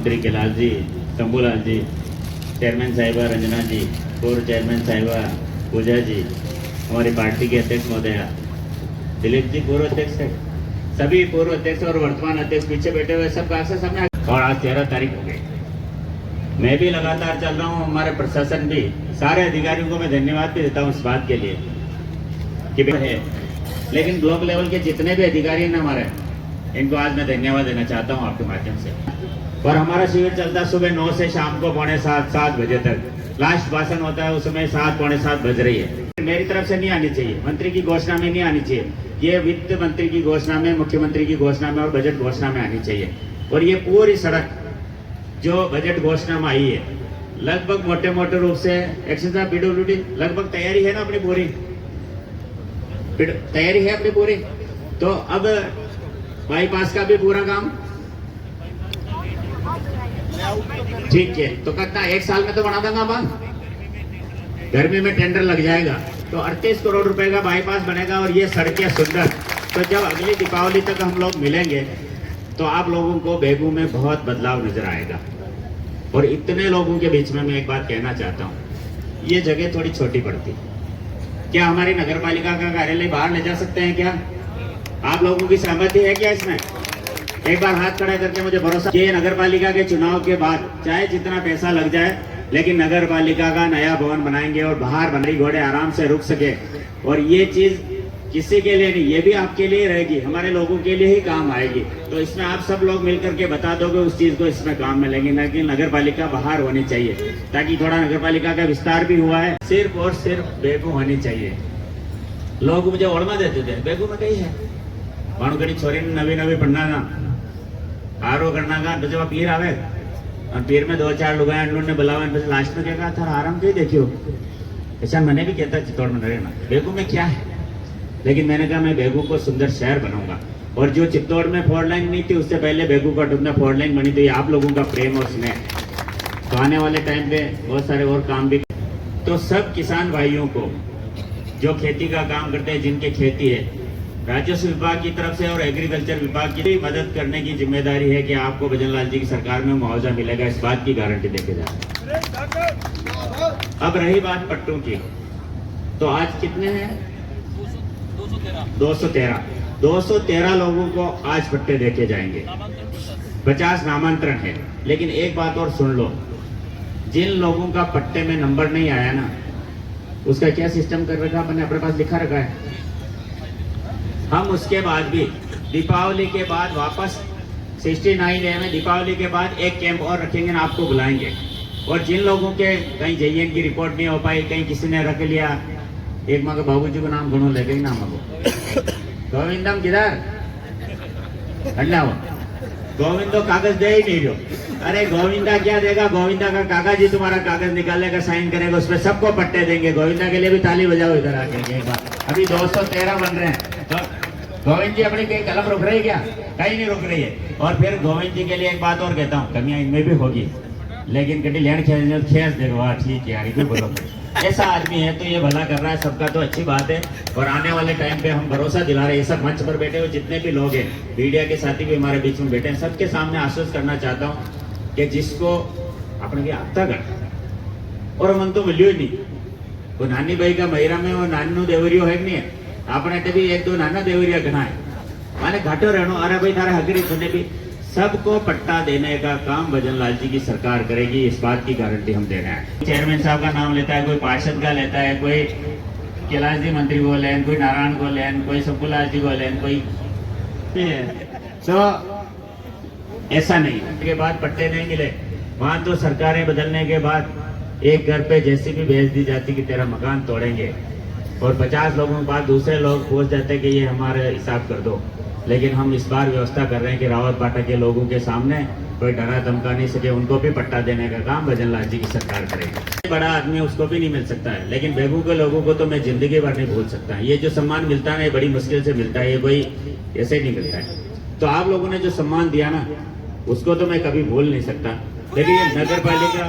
मंत्री कैलाश जी, शंभूलाल जी, चेयरमैन साहिबा रंजना जी, पूर्व चेयरमैन साहिबा पूजा जी, हमारी पार्टी के अध्यक्ष महोदया दिलीप जी पूर्व अध्यक्ष है, सभी पूर्व अध्यक्ष और वर्तमान अध्यक्ष पीछे बैठे हुए सब कागज सामने। और आज 13 तारीख हो गई। मैं भी लगातार चल रहा हूँ, हमारे प्रशासन भी, सारे अधिकारियों को मैं धन्यवाद भी देता हूँ इस बात के लिए कि है, लेकिन ब्लॉक लेवल के जितने भी अधिकारी हैं हमारे, इनको आज मैं धन्यवाद देना चाहता हूँ आपके माध्यम से। और हमारा शिविर चलता है सुबह 9 से शाम को 6:45-7 बजे तक। लास्ट भाषण होता है उसमें 7-7:45 बज रही है। मेरी तरफ से नहीं आनी चाहिए, मंत्री की घोषणा में नहीं आनी चाहिए, ये वित्त मंत्री की घोषणा में, मुख्यमंत्री की घोषणा में और बजट घोषणा में आनी चाहिए। और ये पूरी सड़क जो बजट घोषणा में आई है, लगभग मोटे मोटे रूप से एक्शन पीडब्ल्यूडी लगभग तैयारी है ना अपनी पूरी, तैयारी है अपनी पूरी। तो अब बाईपास का भी पूरा काम ठीक है, तो कितना 1 साल में तो बना दूंगा बात, गर्मी में टेंडर लग जाएगा तो 38 करोड़ रुपए का बाईपास बनेगा और ये सड़कें सुंदर। तो जब अगली दीपावली तक हम लोग मिलेंगे तो आप लोगों को बेगू में बहुत बदलाव नजर आएगा। और इतने लोगों के बीच में मैं एक बात कहना चाहता हूँ, ये जगह थोड़ी छोटी पड़ती, क्या हमारी नगर पालिका का कार्यालय बाहर ले जा सकते हैं क्या? आप लोगों की सहमति है क्या इसमें? एक बार हाथ खड़ा करके मुझे भरोसा कि नगर पालिका के चुनाव के बाद चाहे जितना पैसा लग जाए, लेकिन नगर पालिका का नया भवन बनाएंगे और बाहर बनरी घोड़े आराम से रुक सके। और ये चीज किसी के लिए नहीं, ये भी आपके लिए रहेगी, हमारे लोगों के लिए ही काम आएगी। तो इसमें आप सब लोग मिलकर के बता दोगे उस चीज को, इसमें काम में लेंगे, लेकिन नगर पालिका बाहर होनी चाहिए, ताकि थोड़ा नगर पालिका का विस्तार भी हुआ है। सिर्फ और सिर्फ बेगू होनी चाहिए। लोग मुझे ओढ़मा देते थे, बेगू में कही है भाणुकड़ी छोरी नवी नवी पढ़ना ना आरो करना का, तो जब पीर आवे और पीर में 2-4 लोग ने बुलावा, लास्ट में क्या कहा था, आराम क्यों देखियो, ऐसा मैंने भी कहता चित्तौड़ में रहना, बेगू में क्या है। लेकिन मैंने कहा मैं बेगू को सुंदर शहर बनाऊंगा। और जो चित्तौड़ में 4 लाइन नहीं थी, उससे पहले बेगू का टुकड़ा 4 लाइन बनी, तो ये आप लोगों का प्रेम और स्नेह। तो आने वाले टाइम पे बहुत सारे और काम भी। तो सब किसान भाइयों को जो खेती का काम करते हैं, जिनके खेती है, राजस्व विभाग की तरफ से और एग्रीकल्चर विभाग की भी मदद करने की जिम्मेदारी है कि आपको भजनलाल जी की सरकार में मुआवजा मिलेगा, इस बात की गारंटी देके जा रहे हैं। अब रही बात पट्टों की, तो आज कितने हैं? 213 लोगों को आज पट्टे देके जाएंगे, 50 नामांतरण है। लेकिन एक बात और सुन लो, जिन लोगों का पट्टे में नंबर नहीं आया ना, उसका क्या सिस्टम कर रखा अपने अपने पास लिखा रखा है, हम उसके बाद भी दीपावली के बाद वापस 69A में दीपावली के बाद एक कैंप और रखेंगे ना, आपको बुलाएंगे। और जिन लोगों के कहीं JN की रिपोर्ट नहीं हो पाई, कहीं किसी ने रख लिया, एक माँ के बाबूजी को नाम गुणों लेके नाम को गोविंदम किधर हटना हो, गोविंदो कागज दे ही नहीं रहो। अरे गोविंदा क्या देगा, गोविंदा का कागज ही तुम्हारा कागज निकालेगा, साइन करेगा, उसमें सबको पट्टे देंगे। गोविंदा के लिए भी ताली बजाओ इधर आके एक बार। अभी 213 बन रहे हैं, तो गोविंद जी अपनी कहीं कलम रुक रही है क्या? कहीं नहीं रुक रही है। और फिर गोविंद जी के लिए एक बात और कहता हूँ, कमियां इनमें भी होगी, लेकिन कभी लेन खेस देखो, ठीक है यार, बोलो ऐसा आदमी है तो ये भला कर रहा है सबका, तो अच्छी बात है। और आने वाले टाइम पे हम भरोसा दिला रहे हैं, ये सब मंच पर बैठे हुए जितने भी लोग हैं, मीडिया के साथी भी हमारे बीच में बैठे हैं, सबके सामने आश्वस्त करना चाहता हूँ कि जिसको अपने आता कर और मन तो मिलियो ही नहीं, वो नानी भाई का महिरा में वो नानू देवरियो है कि नहीं है, अपने भी 1-2 नाना देवरिया घना है, माने घाटो रहनो। अरे भाई तारे हगरी सुने भी, सबको पट्टा देने का काम भजनलाल जी की सरकार करेगी, इस बात की गारंटी हम दे रहे हैं। चेयरमैन साहब का नाम लेता है, कोई पार्षद का लेता है, कोई कैलाश जी मंत्री को लेन, कोई नारायण को लेन, कोई शंभूलाल जी को लेन, कोई तो ऐसा नहीं के बाद पट्टे नहीं मिले। वहां तो सरकारें बदलने के बाद एक घर पे जैसी भी भेज दी जाती कि तेरा मकान तोड़ेंगे, और 50 लोगों के बाद दूसरे लोग पूछ जाते कि ये हमारे हिसाब कर दो। लेकिन हम इस बार व्यवस्था कर रहे हैं कि रावत बाटा के लोगों के सामने कोई डरा धमका नहीं सके, उनको भी पट्टा देने का काम भजनलाल जी की सरकार करेगी। बड़ा आदमी उसको भी नहीं मिल सकता है, लेकिन बेगू के लोगों को तो मैं जिंदगी भर नहीं भूल सकता। ये जो सम्मान मिलता है ना, बड़ी मुश्किल से मिलता है, ये कोई ऐसे नहीं मिलता है। तो आप लोगों ने जो सम्मान दिया ना, उसको तो मैं कभी भूल नहीं सकता। लेकिन ये नगर पालिका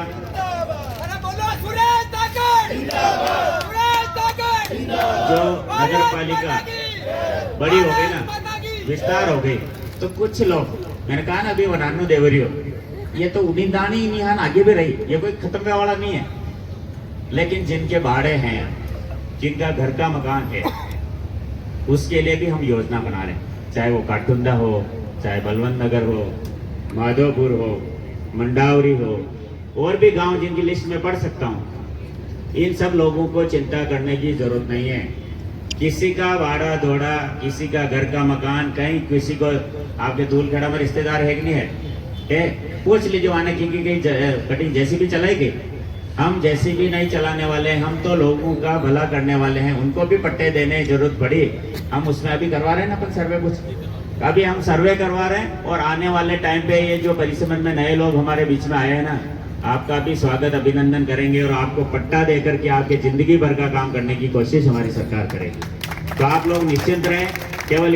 जो नगर पालिका बड़ी हो गई ना, विस्तार हो गई, तो कुछ लोग, मैंने कहा ना अभी वो नानू देवरियो ये तो उड़ीदानी ही निहान आगे भी रही, ये कोई खत्म होने वाला नहीं है। लेकिन जिनके भाड़े हैं, जिनका घर का मकान है, उसके लिए भी हम योजना बना रहे हैं। चाहे वो काठुंदा हो, चाहे बलवंत नगर हो, माधोपुर हो, मंडावरी हो, और भी गांव जिनकी लिस्ट में पढ़ सकता हूँ। इन सब लोगों को चिंता करने की जरूरत नहीं है। किसी का भाड़ा दौड़ा, किसी का घर का मकान, कहीं किसी को आपके धूलखेड़ा में रिश्तेदार है कि नहीं है, पूछ लीजिए आने की कटिंग जैसी भी चलाएगी। हम जैसी भी नहीं चलाने वाले, हम तो लोगों का भला करने वाले हैं। उनको भी पट्टे देने की जरूरत पड़ी, हम उसमें अभी करवा रहे हैं ना अपन सर्वे, कुछ अभी हम सर्वे करवा रहे हैं। और आने वाले टाइम पे ये जो परिसमन में नए लोग हमारे बीच में आए हैं ना, आपका भी स्वागत अभिनंदन करेंगे और आपको पट्टा देकर के आपके जिंदगी भर का काम करने की कोशिश हमारी सरकार करेगी। तो आप लोग निश्चिंत रहें। केवल